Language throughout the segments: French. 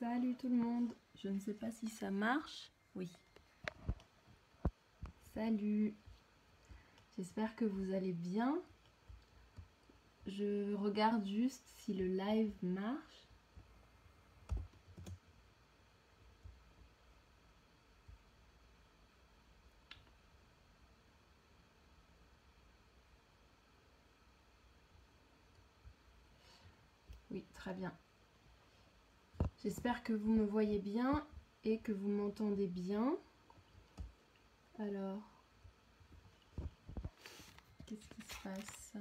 Salut tout le monde, je ne sais pas si ça marche. Oui. Salut. J'espère que vous allez bien. Je regarde juste si le live marche. Oui, très bien. J'espère que vous me voyez bien et que vous m'entendez bien. Alors, qu'est-ce qui se passe ?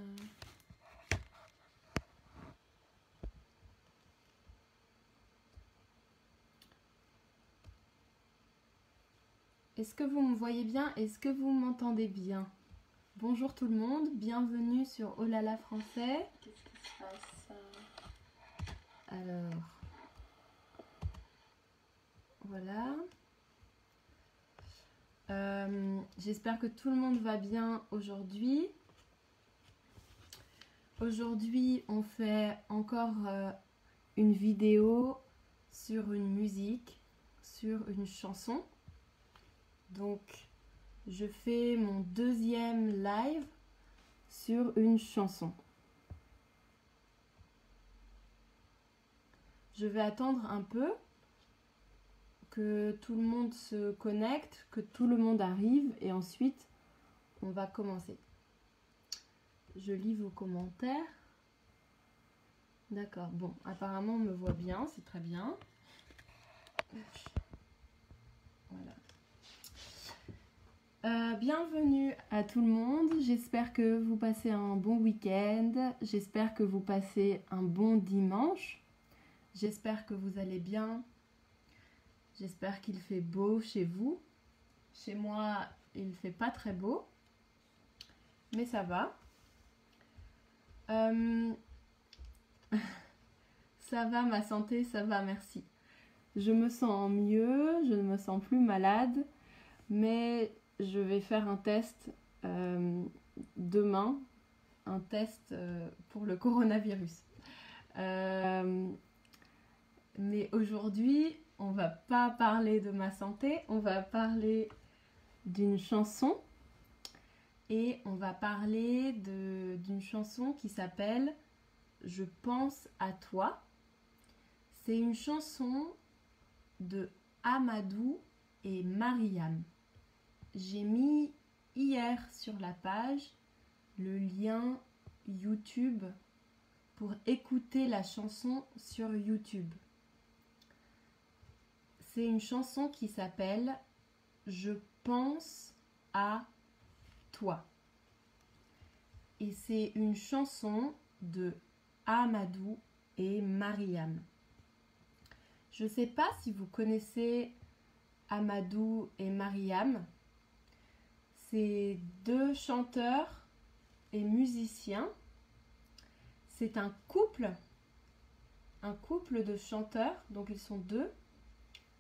Est-ce que vous me voyez bien? Est-ce que vous m'entendez bien? Bonjour tout le monde, bienvenue sur Oh là là français. Qu'est-ce qui se passe? Alors, voilà. J'espère que tout le monde va bien aujourd'hui. Aujourd'hui, on fait encore une vidéo sur une musique, sur une chanson. Donc, je fais mon deuxième live sur une chanson. Je vais attendre un peu que tout le monde se connecte, que tout le monde arrive et ensuite on va commencer. Je lis vos commentaires. D'accord, bon, apparemment on me voit bien, c'est très bien. Voilà. Bienvenue à tout le monde, j'espère que vous passez un bon week-end, j'espère que vous passez un bon dimanche, j'espère que vous allez bien, j'espère qu'il fait beau chez vous. Chez moi, il ne fait pas très beau, mais ça va. Ça va, ma santé, ça va, merci. Je me sens mieux, je ne me sens plus malade, mais je vais faire un test demain, un test pour le coronavirus. Mais aujourd'hui, on va pas parler de ma santé, on va parler d'une chanson et on va parler d'une chanson qui s'appelle « Je pense à toi ». C'est une chanson de Amadou et Mariam. J'ai mis hier sur la page le lien YouTube pour écouter la chanson sur YouTube. C'est une chanson qui s'appelle « Je pense à toi ». Et c'est une chanson de Amadou et Mariam. Je ne sais pas si vous connaissez Amadou et Mariam. C'est deux chanteurs et musiciens. C'est un couple de chanteurs, donc ils sont deux.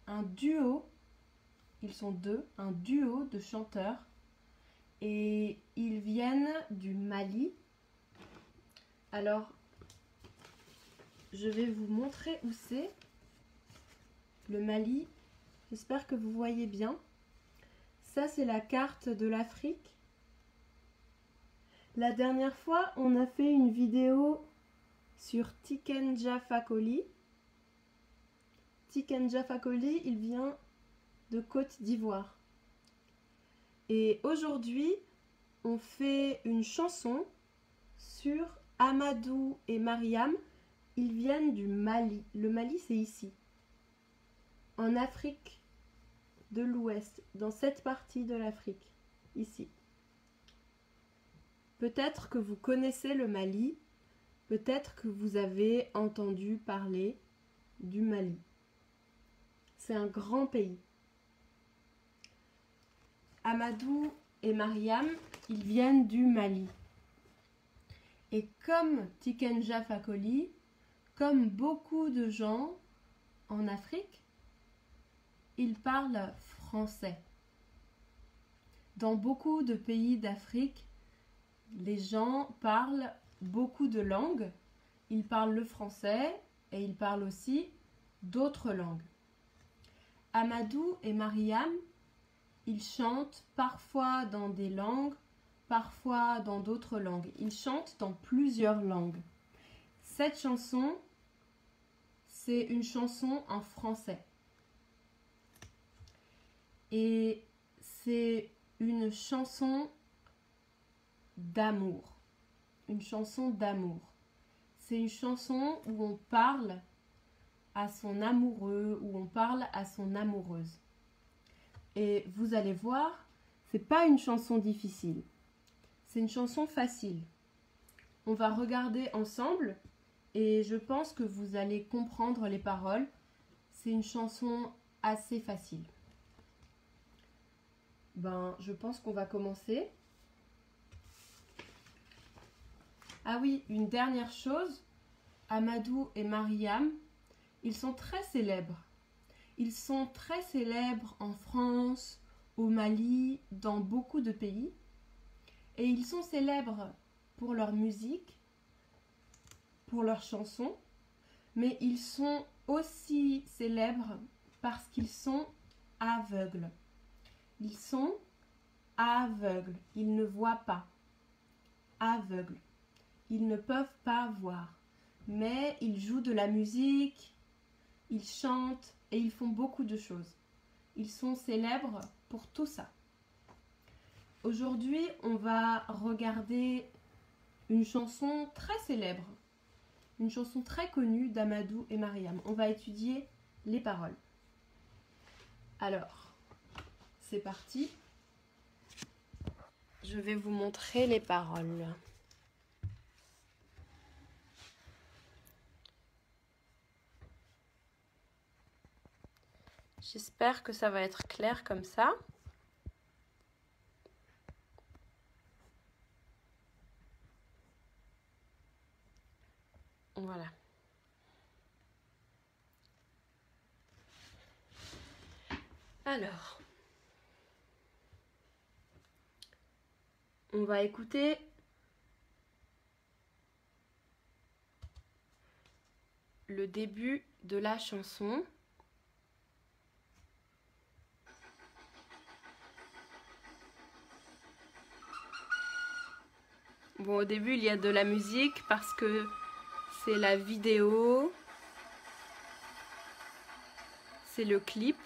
Un duo, ils sont deux, un duo de chanteurs. Et ils viennent du Mali. Alors, je vais vous montrer où c'est. Le Mali, j'espère que vous voyez bien. Ça, c'est la carte de l'Afrique. La dernière fois, on a fait une vidéo sur Tiken Jah Fakoly. Tiken Jah Fakoly, il vient de Côte d'Ivoire. Et aujourd'hui, on fait une chanson sur Amadou et Mariam. Ils viennent du Mali. Le Mali, c'est ici. En Afrique de l'Ouest, dans cette partie de l'Afrique, ici. Peut-être que vous connaissez le Mali, peut-être que vous avez entendu parler du Mali. C'est un grand pays. Amadou et Mariam, ils viennent du Mali. Et comme Tiken Jah Fakoly, comme beaucoup de gens en Afrique, ils parlent français. Dans beaucoup de pays d'Afrique, les gens parlent beaucoup de langues. Ils parlent le français et ils parlent aussi d'autres langues. Amadou et Mariam, ils chantent parfois dans des langues, parfois dans d'autres langues. Ils chantent dans plusieurs langues. Cette chanson, c'est une chanson en français. Et c'est une chanson d'amour. Une chanson d'amour. C'est une chanson où on parle à son amoureux, où on parle à son amoureuse. Et vous allez voir, c'est pas une chanson difficile. C'est une chanson facile. On va regarder ensemble et je pense que vous allez comprendre les paroles. C'est une chanson assez facile. Je pense qu'on va commencer. Ah oui, une dernière chose. Amadou et Mariam, ils sont très célèbres. Ils sont très célèbres en France, au Mali, dans beaucoup de pays. Et ils sont célèbres pour leur musique, pour leurs chansons, mais ils sont aussi célèbres parce qu'ils sont aveugles. Ils sont aveugles, ils ne voient pas. Aveugles, ils ne peuvent pas voir. Mais ils jouent de la musique, ils chantent et ils font beaucoup de choses. Ils sont célèbres pour tout ça. Aujourd'hui, on va regarder une chanson très célèbre, une chanson très connue d'Amadou et Mariam. On va étudier les paroles. Alors, c'est parti. Je vais vous montrer les paroles. J'espère que ça va être clair comme ça. Voilà. Alors, on va écouter le début de la chanson. Bon, au début, il y a de la musique parce que c'est la vidéo, c'est le clip.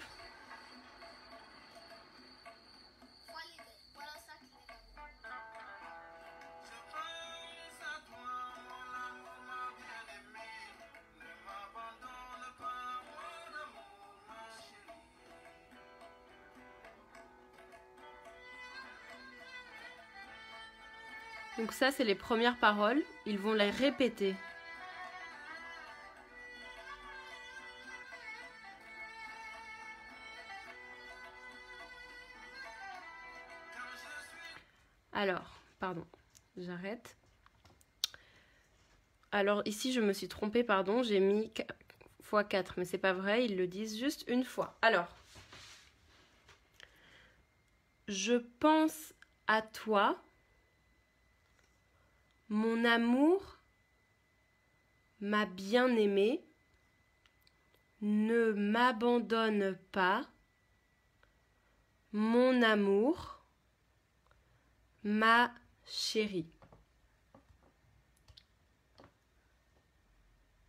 Donc ça, c'est les premières paroles. Ils vont les répéter. Alors, pardon, j'arrête. Alors ici, je me suis trompée, pardon, j'ai mis x4, mais c'est pas vrai, ils le disent juste une fois. Alors, je pense à toi, mon amour, ma bien-aimée, ne m'abandonne pas, mon amour, ma chérie.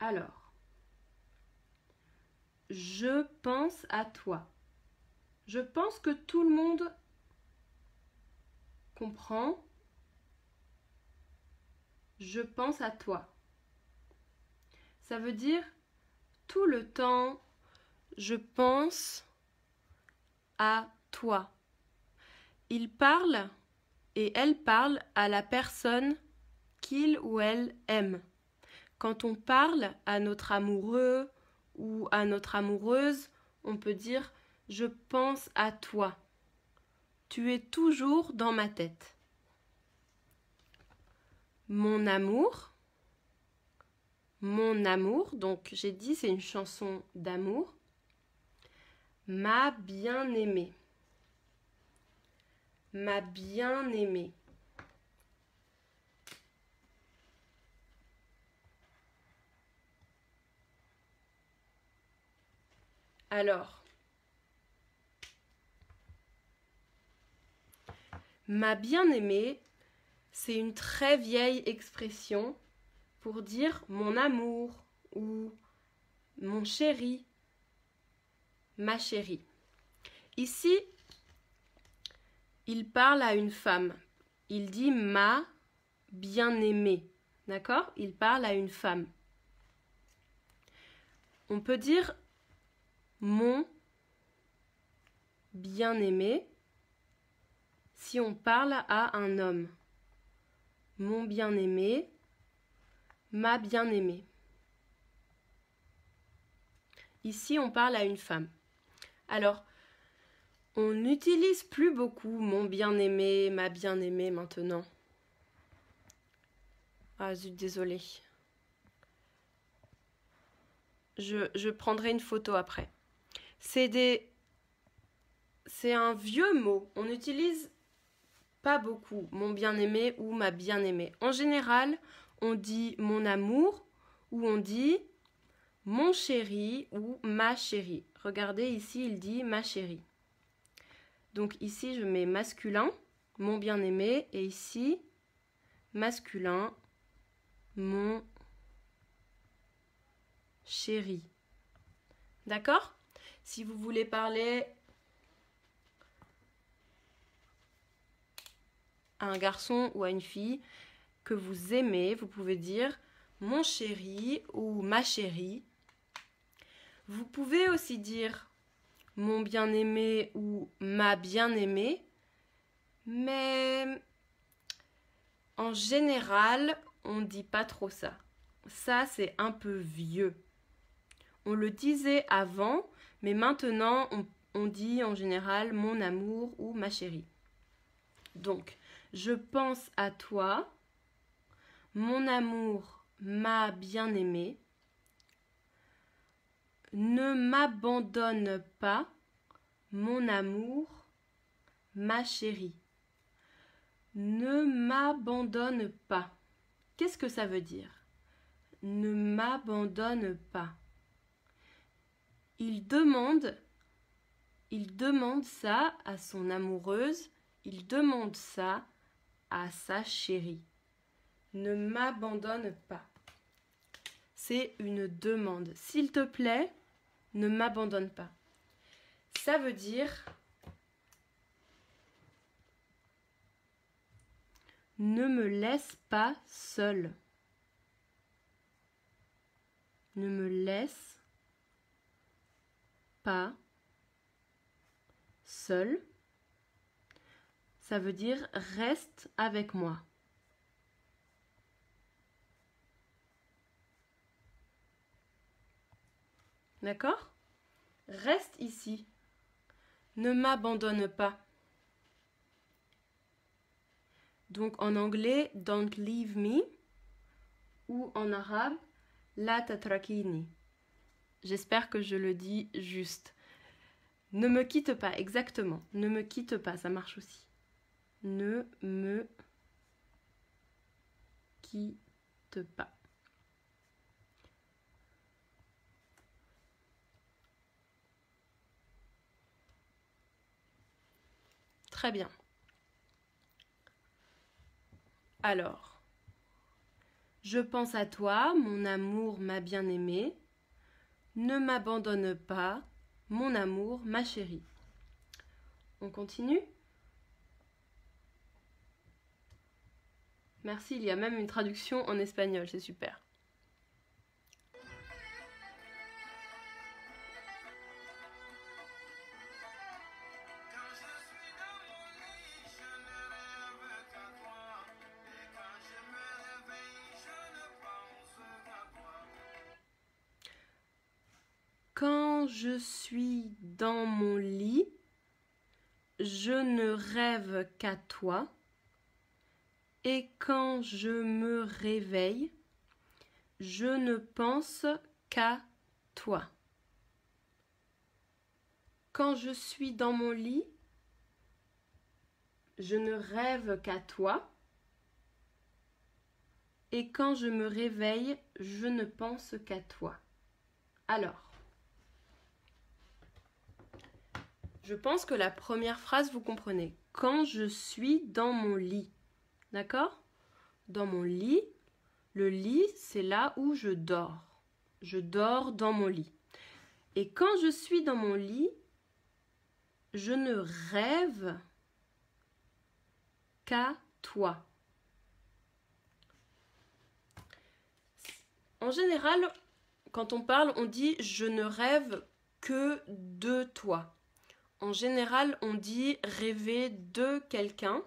Alors, je pense à toi. Je pense que tout le monde comprend. Je pense à toi. Ça veut dire tout le temps, je pense à toi. Il parle et elle parle à la personne qu'il ou elle aime. Quand on parle à notre amoureux ou à notre amoureuse, on peut dire « je pense à toi ». Tu es toujours dans ma tête. Mon amour, donc j'ai dit c'est une chanson d'amour. Ma bien-aimée, ma bien-aimée. Alors, ma bien-aimée, c'est une très vieille expression pour dire mon amour ou mon chéri, ma chérie. Ici, il parle à une femme. Il dit ma bien-aimée. D'accord? Il parle à une femme. On peut dire mon bien-aimé si on parle à un homme. Mon bien-aimé, ma bien-aimée. Ici, on parle à une femme. Alors, on n'utilise plus beaucoup mon bien-aimé, ma bien-aimée maintenant. Ah zut, désolée. Je prendrai une photo après. C'est un vieux mot. On n'utilise pas beaucoup mon bien-aimé ou ma bien-aimée. En général, on dit mon amour ou on dit mon chéri ou ma chérie. Regardez ici, il dit ma chérie. Donc ici, je mets masculin, mon bien-aimé, et ici, masculin, mon chéri. D'accord? Si vous voulez parler à un garçon ou à une fille que vous aimez, vous pouvez dire mon chéri ou ma chérie. Vous pouvez aussi dire mon bien-aimé ou ma bien-aimée, mais en général, on ne dit pas trop ça. Ça, c'est un peu vieux. On le disait avant, mais maintenant, on dit en général mon amour ou ma chérie. Donc, je pense à toi, mon amour, ma bien-aimée. Ne m'abandonne pas, mon amour, ma chérie. Ne m'abandonne pas. Qu'est-ce que ça veut dire? Ne m'abandonne pas. Il demande ça à son amoureuse, il demande ça à sa chérie. Ne m'abandonne pas. C'est une demande. S'il te plaît, ne m'abandonne pas. Ça veut dire ne me laisse pas seule. Ne me laisse pas seule. Ça veut dire reste avec moi. D'accord? Reste ici. Ne m'abandonne pas. Donc en anglais, don't leave me. Ou en arabe, la tatrakini. J'espère que je le dis juste. Ne me quitte pas, exactement. Ne me quitte pas, ça marche aussi. Ne me quitte pas. Très bien. Alors, je pense à toi, mon amour, ma bien-aimée. Ne m'abandonne pas, mon amour, ma chérie. On continue? Merci, il y a même une traduction en espagnol, c'est super. Quand je suis dans mon lit, je ne rêve qu'à toi. Et quand je me réveille, je ne pense qu'à toi. Quand je suis dans mon lit, je ne rêve qu'à toi. Et quand je me réveille, je ne pense qu'à toi. Alors, Je pense que la première phrase, vous comprenez. Quand je suis dans mon lit. D'accord? Dans mon lit, le lit, c'est là où je dors. Je dors dans mon lit. Et quand je suis dans mon lit, je ne rêve qu'à toi. En général, quand on parle, on dit « je ne rêve que de toi ». En général, on dit « rêver de quelqu'un ».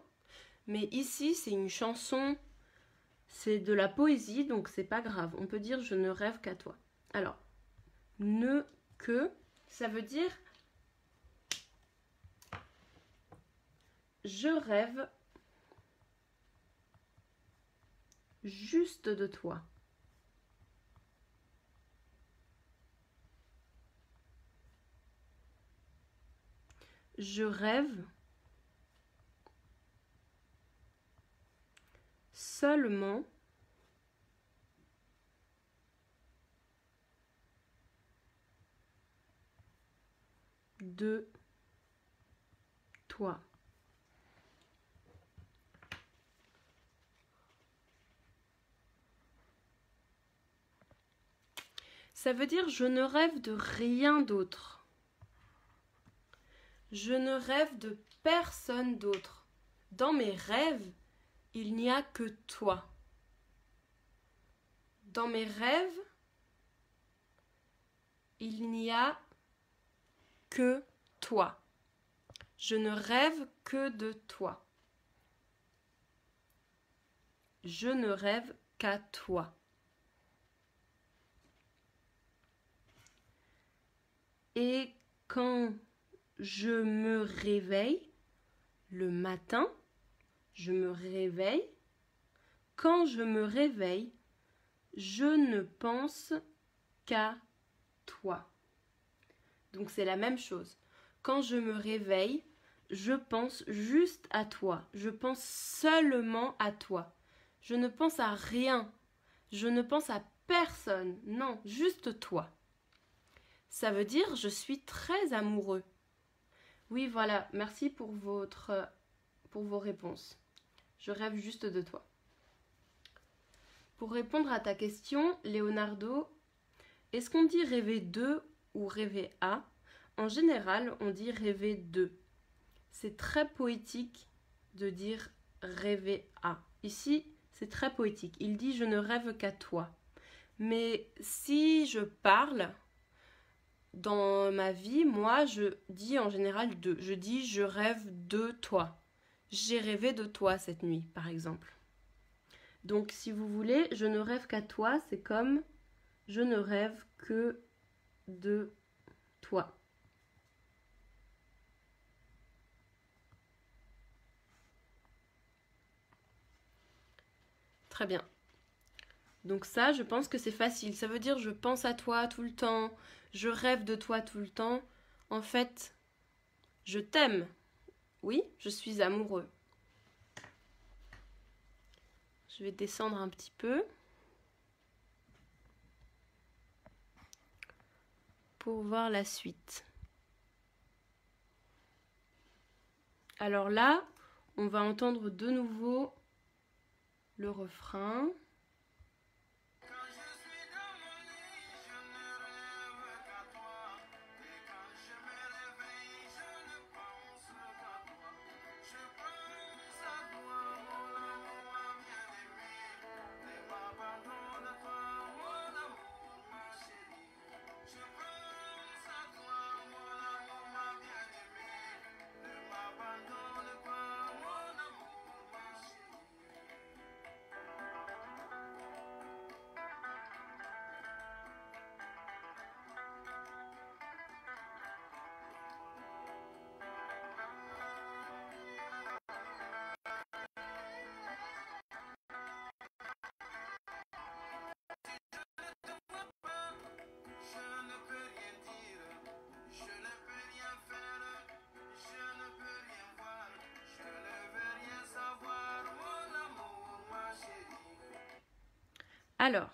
Mais ici, c'est une chanson, c'est de la poésie, donc c'est pas grave. On peut dire « je ne rêve qu'à toi ». Alors, « ne que », ça veut dire « je rêve juste de toi ». Je rêve seulement de toi. Ça veut dire je ne rêve de rien d'autre. Je ne rêve de personne d'autre. Dans mes rêves, il n'y a que toi. Dans mes rêves, il n'y a que toi. Je ne rêve que de toi. Je ne rêve qu'à toi. Et quand je me réveille le matin, je me réveille. Quand je me réveille, je ne pense qu'à toi. Donc c'est la même chose. Quand je me réveille, je pense juste à toi. Je pense seulement à toi. Je ne pense à rien. Je ne pense à personne. Non, juste toi. Ça veut dire je suis très amoureux. Oui, voilà. Merci pour vos réponses. Je rêve juste de toi. Pour répondre à ta question, Leonardo, est-ce qu'on dit rêver de ou rêver à? En général, on dit rêver de. C'est très poétique de dire rêver à. Ici, c'est très poétique. Il dit je ne rêve qu'à toi. Mais si je parle dans ma vie, moi, je dis en général de. Je dis je rêve de toi. J'ai rêvé de toi cette nuit, par exemple. Donc, si vous voulez, je ne rêve qu'à toi, c'est comme je ne rêve que de toi. Très bien. Donc ça, je pense que c'est facile. Ça veut dire je pense à toi tout le temps, je rêve de toi tout le temps. En fait, je t'aime. Oui, je suis amoureux. Je vais descendre un petit peu pour voir la suite. Alors là, on va entendre de nouveau le refrain. Alors,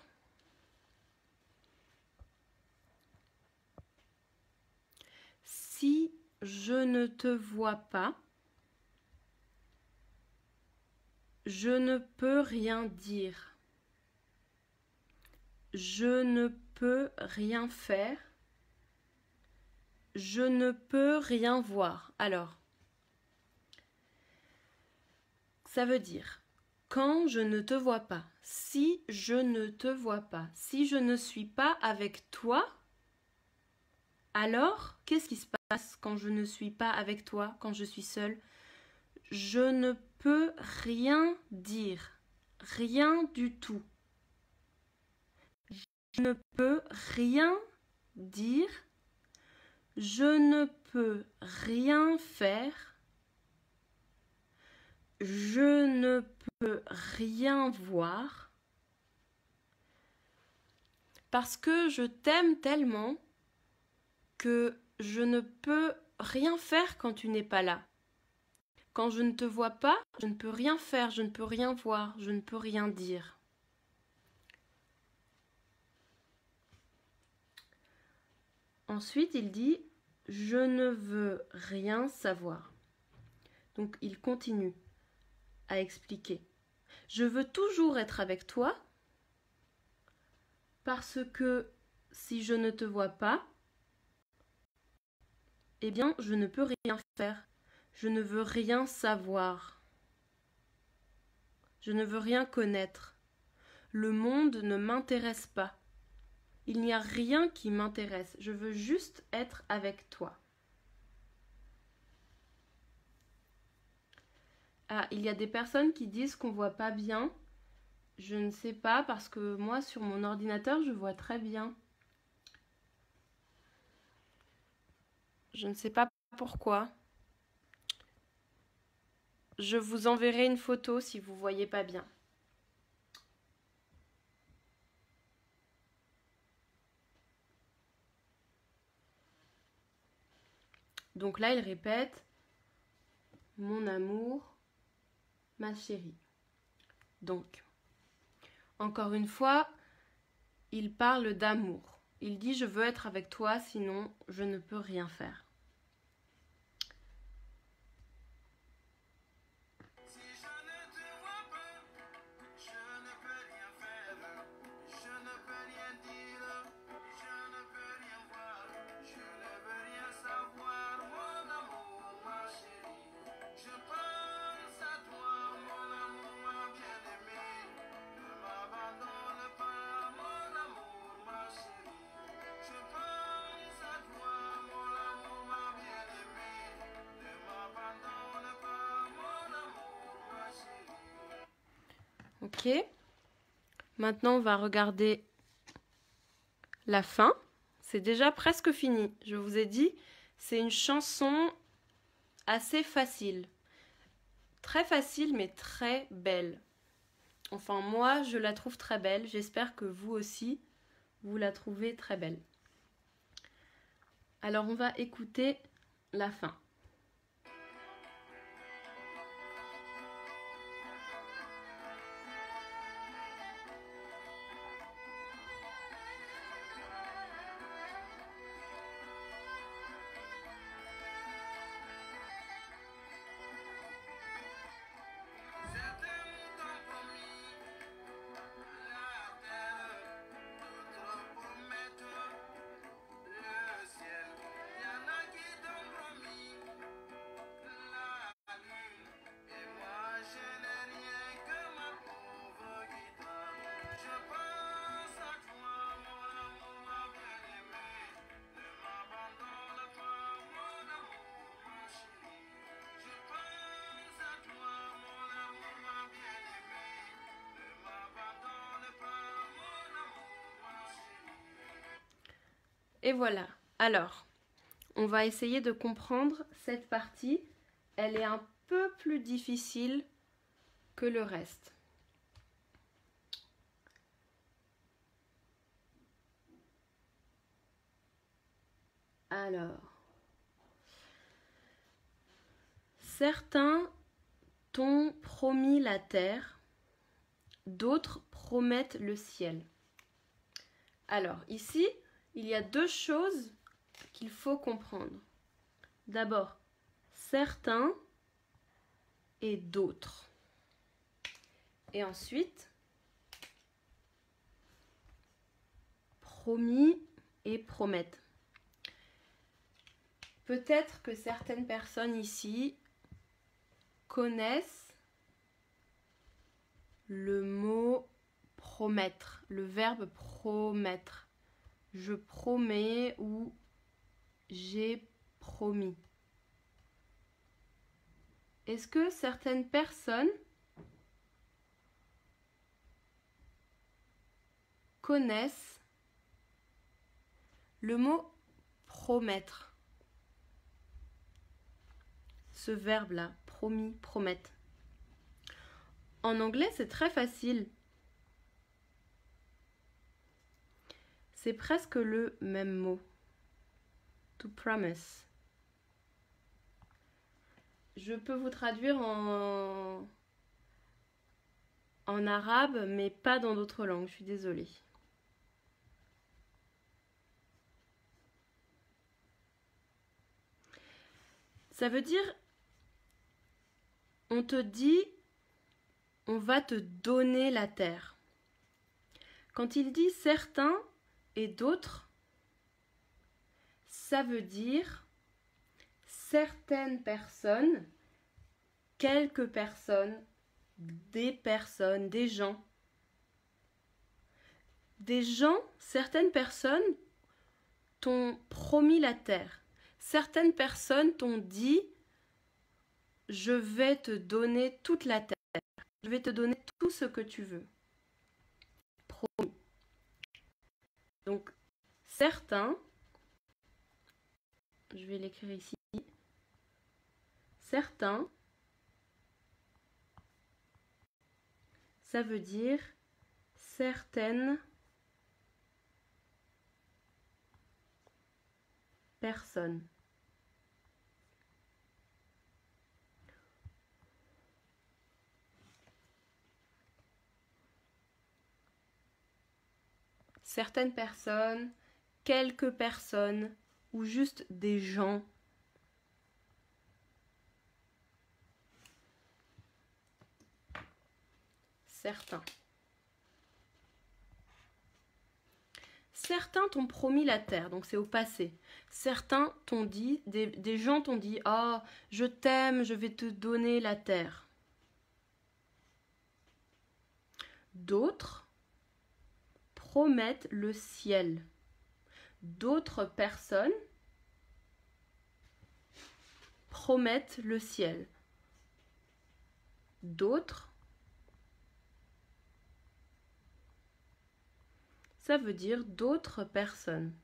si je ne te vois pas. Je ne peux rien dire. Je ne peux rien faire. Je ne peux rien voir. Alors, ça veut dire quand je ne te vois pas, si je ne te vois pas, si je ne suis pas avec toi, alors qu'est-ce qui se passe quand je ne suis pas avec toi, quand je suis seule? Je ne peux rien dire, rien du tout. Je ne peux rien dire, je ne peux rien faire, je ne peux rien voir, parce que je t'aime tellement que je ne peux rien faire quand tu n'es pas là. Quand je ne te vois pas, je ne peux rien faire, je ne peux rien voir, je ne peux rien dire. Ensuite, il dit « Je ne veux rien savoir ». Donc, il continue à expliquer. Je veux toujours être avec toi parce que si je ne te vois pas, eh bien, je ne peux rien faire. Je ne veux rien savoir. Je ne veux rien connaître. Le monde ne m'intéresse pas. Il n'y a rien qui m'intéresse. Je veux juste être avec toi. Ah, il y a des personnes qui disent qu'on voit pas bien. Je ne sais pas parce que moi, sur mon ordinateur, je vois très bien. Je ne sais pas pourquoi. Je vous enverrai une photo si vous ne voyez pas bien. Donc là, il répète « Mon amour, ma chérie ». Donc, encore une fois, il parle d'amour. Il dit « Je veux être avec toi, sinon je ne peux rien faire ». Ok, maintenant on va regarder la fin. C'est déjà presque fini. Je vous ai dit, c'est une chanson assez facile. Très facile mais très belle. Enfin moi je la trouve très belle. J'espère que vous aussi vous la trouvez très belle. Alors on va écouter la fin. Et voilà. Alors, on va essayer de comprendre cette partie. Elle est un peu plus difficile que le reste. Alors, certains t'ont promis la terre, d'autres promettent le ciel. Alors, ici, il y a deux choses qu'il faut comprendre. D'abord, certains et d'autres. Et ensuite, promis et promettre. Peut-être que certaines personnes ici connaissent le mot promettre, le verbe promettre. Je promets ou j'ai promis. Est-ce que certaines personnes connaissent le mot promettre? Ce verbe-là, promis, promettre. En anglais, c'est très facile. C'est presque le même mot. To promise. Je peux vous traduire en arabe, mais pas dans d'autres langues, je suis désolée. Ça veut dire, on te dit, on va te donner la terre. Quand il dit certains et d'autres, ça veut dire certaines personnes, quelques personnes, des gens. Des gens, certaines personnes t'ont promis la terre. Certaines personnes t'ont dit « Je vais te donner toute la terre. Je vais te donner tout ce que tu veux. » Promis. Donc, certains, je vais l'écrire ici, certains, ça veut dire certaines personnes. Certaines personnes, quelques personnes ou juste des gens. Certains. Certains t'ont promis la terre, donc c'est au passé. Certains t'ont dit, des gens t'ont dit « Ah, je t'aime, je vais te donner la terre. » D'autres promettent le ciel. D'autres personnes promettent le ciel. D'autres, ça veut dire d'autres personnes.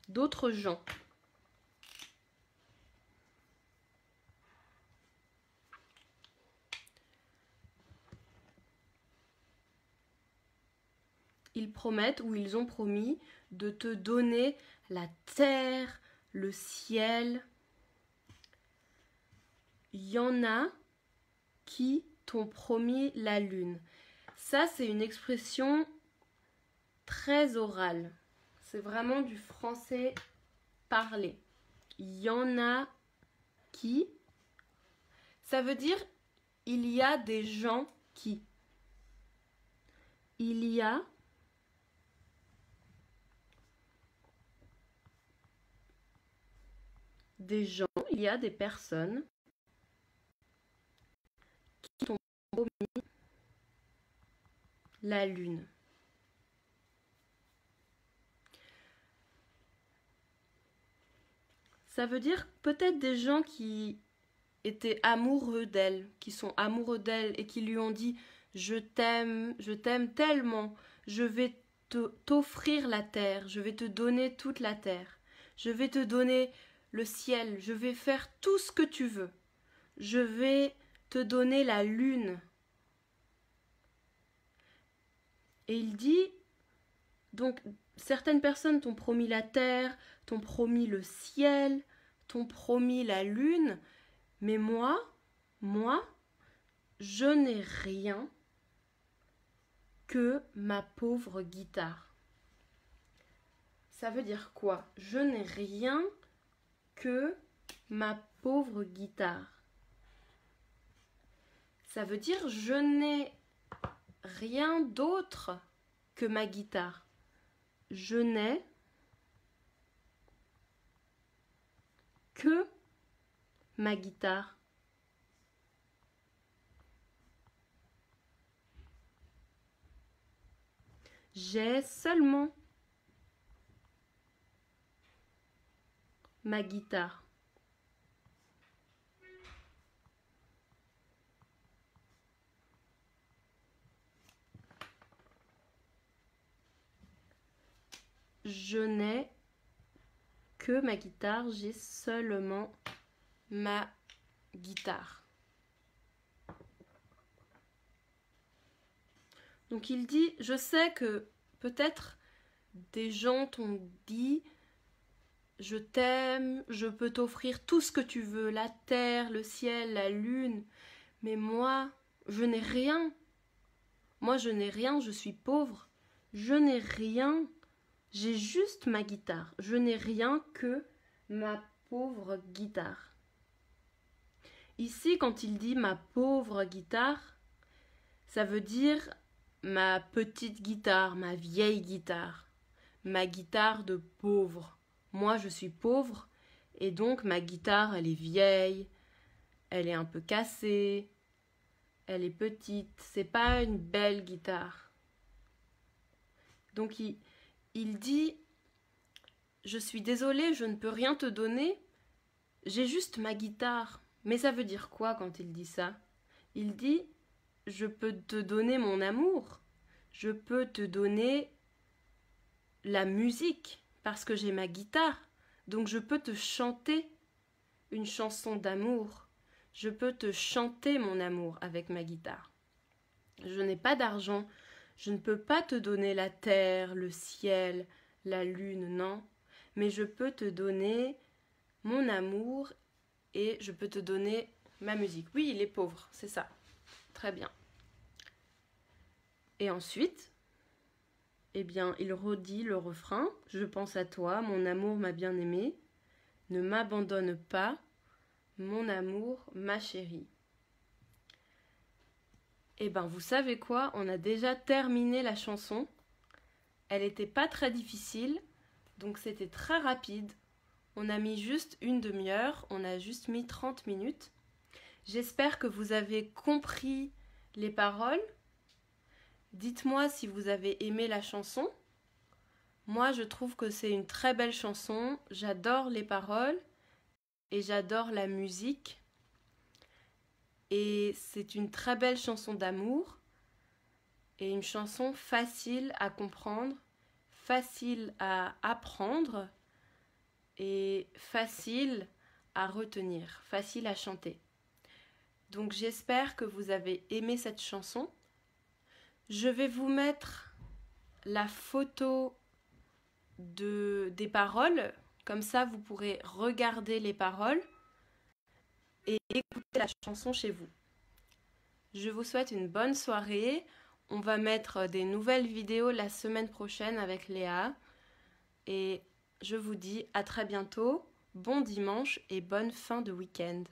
D'autres gens. Ils promettent ou ils ont promis de te donner la terre, le ciel. Il y en a qui t'ont promis la lune. Ça, c'est une expression très orale. C'est vraiment du français parlé. Il y en a qui. Ça veut dire il y a des gens qui. Il y a des gens, il y a des personnes qui t'ont promis la lune. Ça veut dire peut-être des gens qui étaient amoureux d'elle, qui sont amoureux d'elle et qui lui ont dit « Je t'aime tellement, je vais t'offrir la terre, je vais te donner toute la terre, je vais te donner le ciel, je vais faire tout ce que tu veux, je vais te donner la lune. » Et il dit, donc certaines personnes t'ont promis la terre, t'ont promis le ciel, t'ont promis la lune, mais moi, je n'ai rien que ma pauvre guitare. Ça veut dire quoi? Je n'ai rien que ma pauvre guitare. Ça veut dire je n'ai rien d'autre que ma guitare. Je n'ai que ma guitare. J'ai seulement ma guitare. Je n'ai que ma guitare, j'ai seulement ma guitare. Donc il dit, je sais que peut-être des gens t'ont dit, je t'aime, je peux t'offrir tout ce que tu veux, la terre, le ciel, la lune, mais moi, je n'ai rien. Moi, je n'ai rien, je suis pauvre. Je n'ai rien, j'ai juste ma guitare. Je n'ai rien que ma pauvre guitare. Ici, quand il dit ma pauvre guitare, ça veut dire ma petite guitare, ma vieille guitare, ma guitare de pauvre. Moi, je suis pauvre et donc ma guitare, elle est vieille, elle est un peu cassée, elle est petite. C'est pas une belle guitare. Donc il dit, je suis désolée, je ne peux rien te donner, j'ai juste ma guitare. Mais ça veut dire quoi quand il dit ça? Il dit, je peux te donner mon amour, je peux te donner la musique, parce que j'ai ma guitare, donc je peux te chanter une chanson d'amour, je peux te chanter mon amour avec ma guitare. Je n'ai pas d'argent, je ne peux pas te donner la terre, le ciel, la lune, non, mais je peux te donner mon amour et je peux te donner ma musique. Oui, il est pauvre, c'est ça. Très bien. Et ensuite, eh bien, il redit le refrain. Je pense à toi, mon amour, ma bien-aimée. Ne m'abandonne pas, mon amour, ma chérie. Eh bien, vous savez quoi? On a déjà terminé la chanson. Elle n'était pas très difficile, donc c'était très rapide. On a mis juste une demi-heure, on a juste mis 30 minutes. J'espère que vous avez compris les paroles. Dites-moi si vous avez aimé la chanson. Moi, je trouve que c'est une très belle chanson. J'adore les paroles et j'adore la musique. Et c'est une très belle chanson d'amour et une chanson facile à comprendre, facile à apprendre et facile à retenir, facile à chanter. Donc j'espère que vous avez aimé cette chanson. Je vais vous mettre la photo des paroles, comme ça vous pourrez regarder les paroles et écouter la chanson chez vous. Je vous souhaite une bonne soirée. On va mettre des nouvelles vidéos la semaine prochaine avec Léa. Et je vous dis à très bientôt, bon dimanche et bonne fin de week-end.